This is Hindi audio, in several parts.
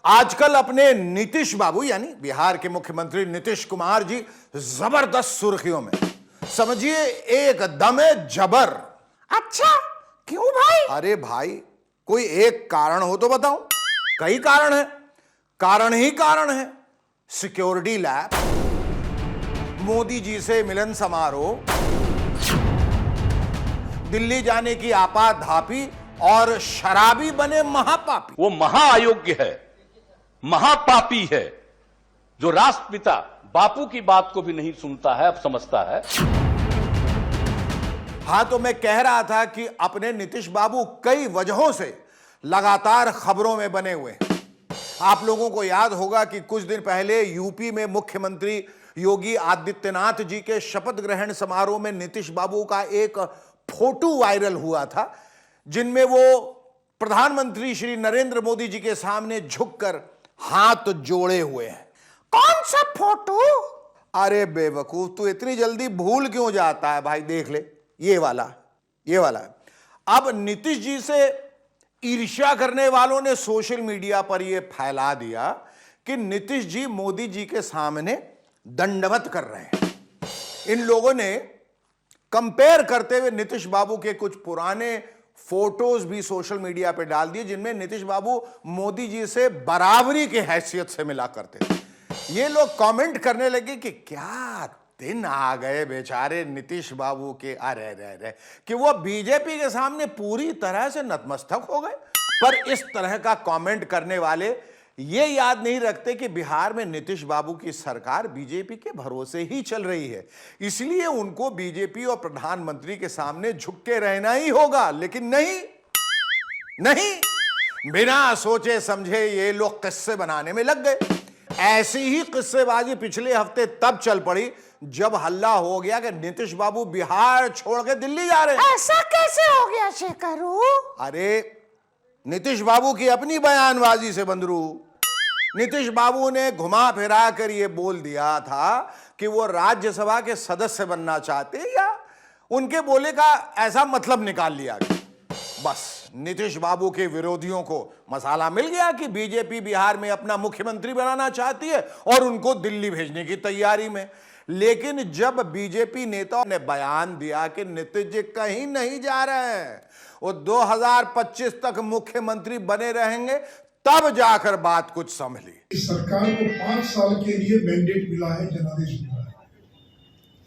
आजकल अपने नीतीश बाबू यानी बिहार के मुख्यमंत्री नीतीश कुमार जी जबरदस्त सुर्खियों में, समझिए एक दमे जबर। अच्छा, क्यों भाई? अरे भाई, कोई एक कारण हो तो बताओ। कई कारण है, कारण ही कारण है। सिक्योरिटी लैब, मोदी जी से मिलन समारोह, दिल्ली जाने की आपाधापी और शराबी बने महापापी। वो महाअयोग्य है, महापापी है, जो राष्ट्रपिता बापू की बात को भी नहीं सुनता है, अब समझता है। हां, तो मैं कह रहा था कि अपने नीतीश बाबू कई वजहों से लगातार खबरों में बने हुए हैं। आप लोगों को याद होगा कि कुछ दिन पहले यूपी में मुख्यमंत्री योगी आदित्यनाथ जी के शपथ ग्रहण समारोह में नीतीश बाबू का एक फोटो वायरल हुआ था, जिनमें वो प्रधानमंत्री श्री नरेंद्र मोदी जी के सामने झुककर हाथ जोड़े हुए हैं। कौन सा फोटो? अरे बेवकूफ, तू इतनी जल्दी भूल क्यों जाता है भाई? देख ले, ये वाला है। अब नीतीश जी से ईर्ष्या करने वालों ने सोशल मीडिया पर यह फैला दिया कि नीतीश जी मोदी जी के सामने दंडवत कर रहे हैं। इन लोगों ने कंपेयर करते हुए नीतीश बाबू के कुछ पुराने फोटोज भी सोशल मीडिया पे डाल दिए, जिनमें नीतीश बाबू मोदी जी से बराबरी की हैसियत से मिला करते थे। ये लोग कमेंट करने लगे कि क्या दिन आ गए बेचारे नीतीश बाबू के, अरे कि वो बीजेपी के सामने पूरी तरह से नतमस्तक हो गए। पर इस तरह का कमेंट करने वाले ये याद नहीं रखते कि बिहार में नीतीश बाबू की सरकार बीजेपी के भरोसे ही चल रही है, इसलिए उनको बीजेपी और प्रधानमंत्री के सामने झुक के रहना ही होगा। लेकिन नहीं, बिना सोचे समझे ये लोग किस्से बनाने में लग गए। ऐसी ही किस्सेबाजी पिछले हफ्ते तब चल पड़ी जब हल्ला हो गया कि नीतीश बाबू बिहार छोड़ के दिल्ली जा रहे हैं। ऐसा कैसे हो गया शेखरू? अरे नीतीश बाबू की अपनी बयानबाजी से बंदरू। नीतीश बाबू ने घुमा फिरा कर यह बोल दिया था कि वो राज्यसभा के सदस्य बनना चाहते, या उनके बोले का ऐसा मतलब निकाल लिया गया। बस नीतीश बाबू के विरोधियों को मसाला मिल गया कि बीजेपी बिहार में अपना मुख्यमंत्री बनाना चाहती है और उनको दिल्ली भेजने की तैयारी में। लेकिन जब बीजेपी नेताओं ने बयान दिया कि नीतीश जी कहीं नहीं जा रहे हैं, वो 2025 तक मुख्यमंत्री बने रहेंगे, तब जाकर बात कुछ संभली। सरकार को 5 साल के लिए मैंडेट मिला है, जनादेश मिला है।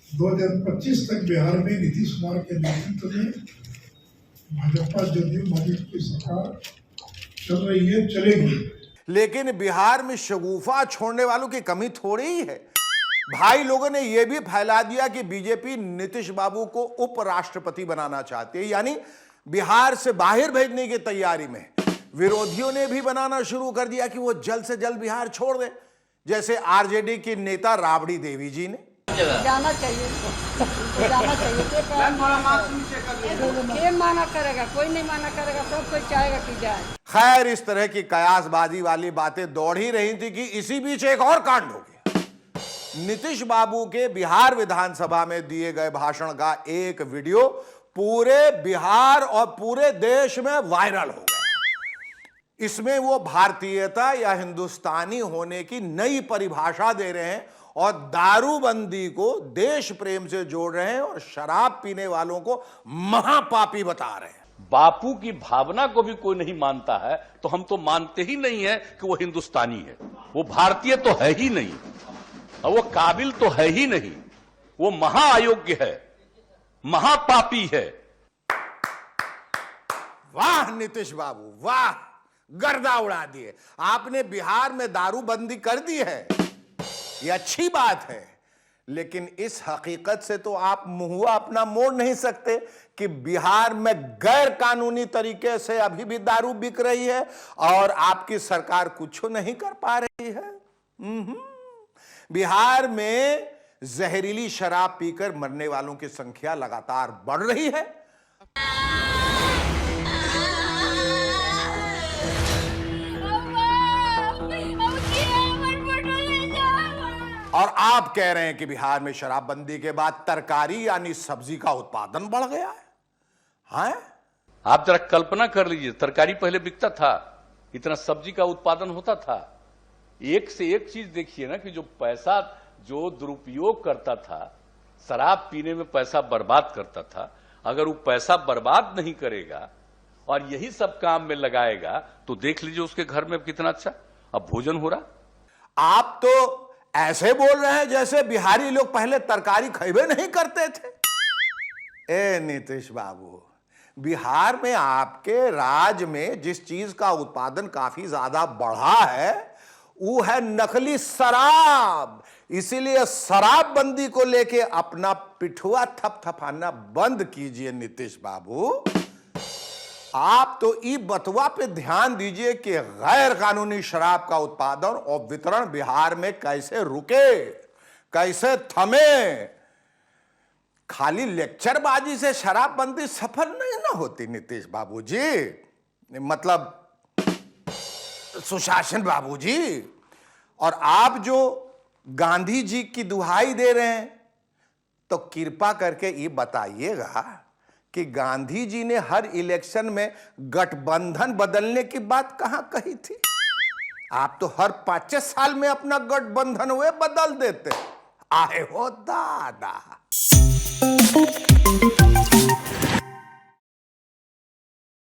2025 तक बिहार में नीतीश कुमार के नेतृत्व में भाजपा जदयू माजपा की सरकार चल रही है, चलेगी। लेकिन बिहार में शगुफा छोड़ने वालों की कमी थोड़ी ही है भाई। लोगों ने यह भी फैला दिया कि बीजेपी नीतीश बाबू को उपराष्ट्रपति बनाना चाहती है, यानी बिहार से बाहर भेजने की तैयारी में। विरोधियों ने भी बनाना शुरू कर दिया कि वो जल्द से जल्द बिहार छोड़ दे, जैसे आरजेडी की नेता राबड़ी देवी जी ने। जाना चाहिए, जाना चाहिए। ये माना करेगा, कोई नहीं माना करेगा, सब कोई चाहेगा कि जाए। खैर, इस तरह की कयासबाजी वाली बातें दौड़ ही रही थी कि इसी बीच एक और कांड हो गया। नीतीश बाबू के बिहार विधानसभा में दिए गए भाषण का एक वीडियो पूरे बिहार और पूरे देश में वायरल हो गया। इसमें वो भारतीयता या हिंदुस्तानी होने की नई परिभाषा दे रहे हैं और दारूबंदी को देश प्रेम से जोड़ रहे हैं और शराब पीने वालों को महापापी बता रहे हैं। बापू की भावना को भी कोई नहीं मानता है, तो हम तो मानते ही नहीं है कि वो हिंदुस्तानी है। वो भारतीय तो है ही नहीं, और वो काबिल तो है ही नहीं। वो महाअयोग्य है, महापापी है। वाह नीतीश बाबू, वाह, गर्दा उड़ा दिए आपने। बिहार में दारूबंदी कर दी है, ये अच्छी बात है, लेकिन इस हकीकत से तो आप मुंह अपना मोड़ नहीं सकते कि बिहार में गैर कानूनी तरीके से अभी भी दारू बिक रही है और आपकी सरकार कुछ नहीं कर पा रही है। बिहार में जहरीली शराब पीकर मरने वालों की संख्या लगातार बढ़ रही है। और आप कह रहे हैं कि बिहार में शराबबंदी के बाद तरकारी यानी सब्जी का उत्पादन बढ़ गया है? आप जरा कल्पना कर लीजिए, तरकारी पहले बिकता था इतना सब्जी का उत्पादन होता था। एक से एक चीज देखिए ना कि जो पैसा जो दुरुपयोग करता था, शराब पीने में पैसा बर्बाद करता था, अगर वो पैसा बर्बाद नहीं करेगा और यही सब काम में लगाएगा तो देख लीजिए उसके घर में कितना अच्छा अब भोजन हो रहा। आप तो ऐसे बोल रहे हैं जैसे बिहारी लोग पहले तरकारी खाइबे नहीं करते थे। ए नीतीश बाबू, बिहार में आपके राज्य में जिस चीज का उत्पादन काफी ज्यादा बढ़ा है वो है नकली शराब। इसीलिए शराबबंदी को लेके अपना पिठुआ थपथपाना बंद कीजिए नीतीश बाबू। आप तो ई बतवा पे ध्यान दीजिए कि गैर कानूनी शराब का उत्पादन और वितरण बिहार में कैसे रुके, कैसे थमे। खाली लेक्चरबाजी से शराबबंदी सफल नहीं ना होती नीतीश बाबूजी, मतलब सुशासन बाबूजी। और आप जो गांधी जी की दुहाई दे रहे हैं तो कृपा करके ये बताइएगा कि गांधी जी ने हर इलेक्शन में गठबंधन बदलने की बात कहां कही थी। आप तो हर 5 साल में अपना गठबंधन हुए बदल देते। आए हो दादा।